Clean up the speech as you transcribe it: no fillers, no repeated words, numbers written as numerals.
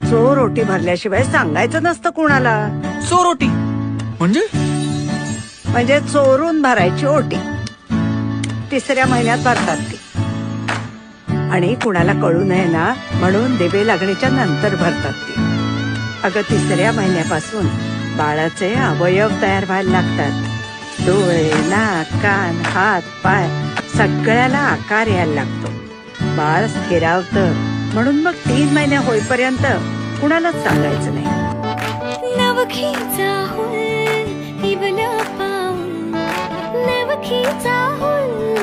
चोर ओटी भरल्याशिवाय सांगायचं नसतं कुणाला. चोरोटी म्हणजे? म्हणजे चोरून भरायची ओटी. 3ऱ्या महिन्यात भरतात ती. आणि कुणाला कळू नये ना म्हणून दिवे लागणीच्या नंतर भरतात ती. अगं 3ऱ्या महिन्यापासून बाळाचे अवयव तयार व्हायला लागतात. डोळे, नाक, कान, हात, पाय सगळ्याला आकार यायला लागतो. बाळ स्थिरावतं म्हणून मग 3 महिने होईपर्यंत कुणालाच सांगायचं नाही. नवखीचा हुल, इवलं पाऊल, नवखीचा हुल.